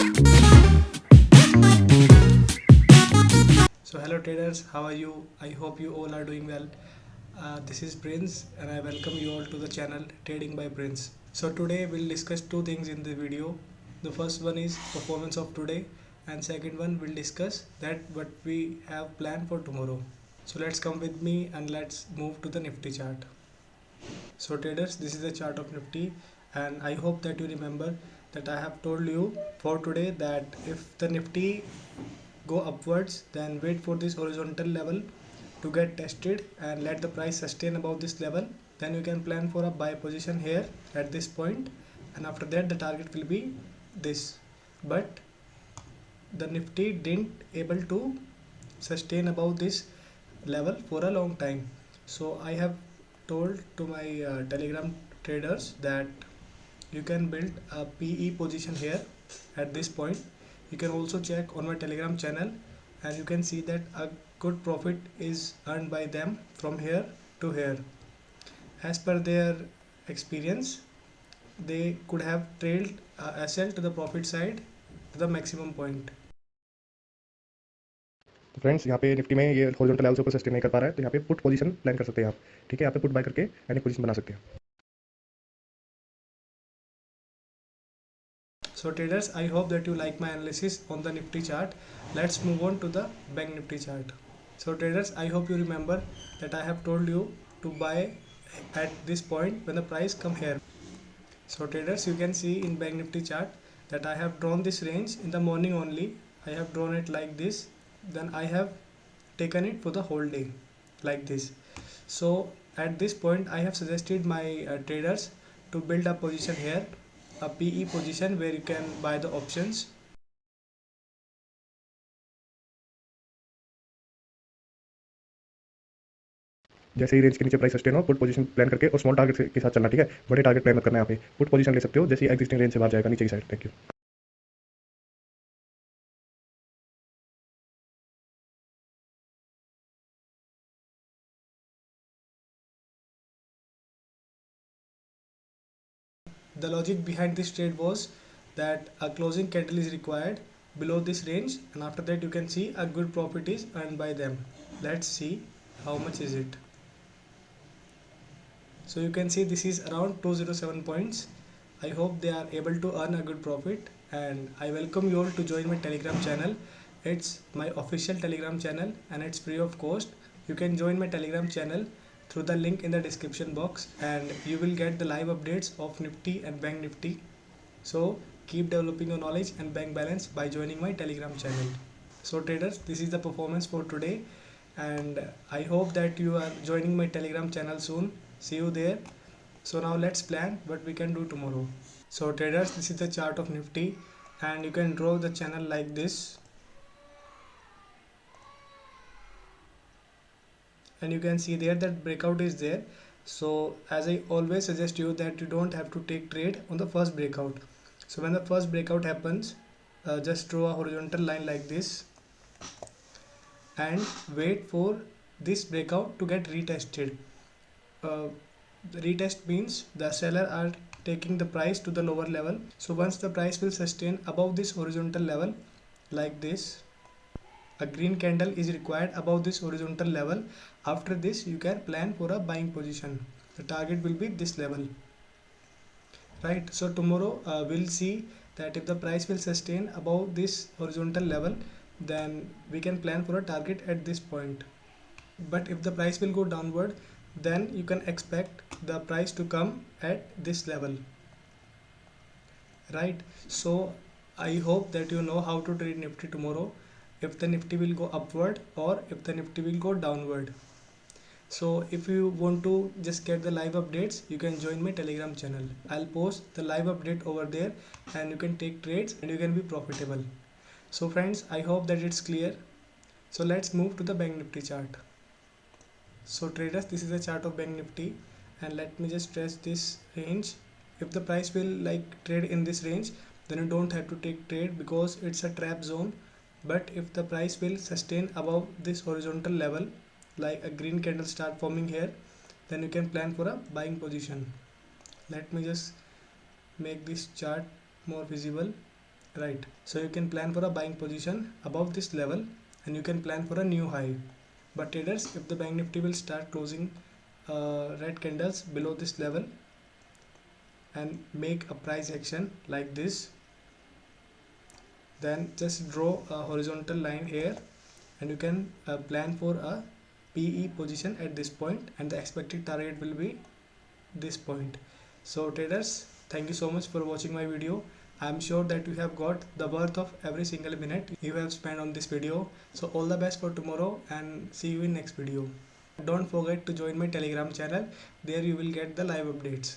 So hello traders, how are you? I hope you all are doing well. This is Prince and I welcome you all to the channel Trading by Prince. So today we'll discuss two things in the video. The first one is performance of today and second one we'll discuss that what we have planned for tomorrow. So let's come with me and let's move to the Nifty chart. So traders, this is the chart of Nifty and I hope that you remember that I have told you for today that if the Nifty go upwards, then wait for this horizontal level to get tested and let the price sustain above this level. Then you can plan for a buy position here at this point, and after that the target will be this. But the Nifty didn't able to sustain above this level for a long time. So I have told to my Telegram traders that you can build a PE position here at this point. You can also check on my Telegram channel and you can see that a good profit is earned by them from here to here. As per their experience, they could have trailed SL to the profit side to the maximum point. तो friends यहाँ पे Nifty में ये horizontal level से ऊपर sustain नहीं कर पा रहा है, तो यहाँ पे पुट पोजीशन प्लान कर सकते हैं आप। ठीक है, यहाँ पे पुट बाय करके एनी पोजीशन बना सकते हैं। So traders, I hope that you like my analysis on the Nifty chart. Let's move on to the Bank Nifty chart. So traders, I hope you remember that I have told you to buy at this point when the price come here. So traders, you can see in Bank Nifty chart that I have drawn this range in the morning only. I have drawn it like this, then I have taken it for the whole day like this. So at this point I have suggested my traders to build a position here, a PE position where you can buy the options. जैसे ही range के नीचे price sustain हो, put position plan करके और small target के साथ चलना। ठीक है, बड़े टारगेट प्लान मत करना। यहाँ पे पुट पोजीशन ले सकते हो जैसे ही एग्जिस्टिंग रेंज से बाहर जाएगा नीचे की side. Thank you. The logic behind this trade was that a closing candle is required below this range, and after that you can see a good profit is earned by them. Let's see how much is it. So you can see this is around 207 points. I hope they are able to earn a good profit, and I welcome you all to join my Telegram channel. It's my official Telegram channel and it's free of cost. You can join my Telegram channel through the link in the description box and you will get the live updates of Nifty and Bank Nifty. So keep developing your knowledge and bank balance by joining my Telegram channel. So traders, this is the performance for today and I hope that you are joining my Telegram channel soon. See you there. So now let's plan what we can do tomorrow. So traders, this is the chart of Nifty and you can draw the channel like this. And you can see there that breakout is there. So as I always suggest you that you don't have to take trade on the first breakout. So when the first breakout happens, just draw a horizontal line like this and wait for this breakout to get retested. The retest means the seller are taking the price to the lower level. So once the price will sustain above this horizontal level like this, a green candle is required above this horizontal level. After this you can plan for a buying position. The target will be this level, right? So tomorrow we'll see that if the price will sustain above this horizontal level, then we can plan for a target at this point. But if the price will go downward, then you can expect the price to come at this level, right? So I hope that you know how to trade Nifty tomorrow, if the Nifty will go upward or if the Nifty will go downward. So if you want to just get the live updates, you can join my Telegram channel. I'll post the live update over there and you can take trades and you can be profitable. So friends, I hope that it's clear. So let's move to the Bank Nifty chart. So traders, this is the chart of Bank Nifty and let me just stretch this range. If the price will like trade in this range, then you don't have to take trade because it's a trap zone. But if the price will sustain above this horizontal level, like a green candle start forming here, then you can plan for a buying position. Let me just make this chart more visible. right? So you can plan for a buying position above this level and you can plan for a new high. But traders, if the bank nifty will start closing red candles below this level and make a price action like this, then just draw a horizontal line here and you can plan for a PE position at this point, and the expected target will be this point. So traders, thank you so much for watching my video. I am sure that you have got the worth of every single minute you have spent on this video. So all the best for tomorrow and see you in next video. Don't forget to join my Telegram channel. There you will get the live updates.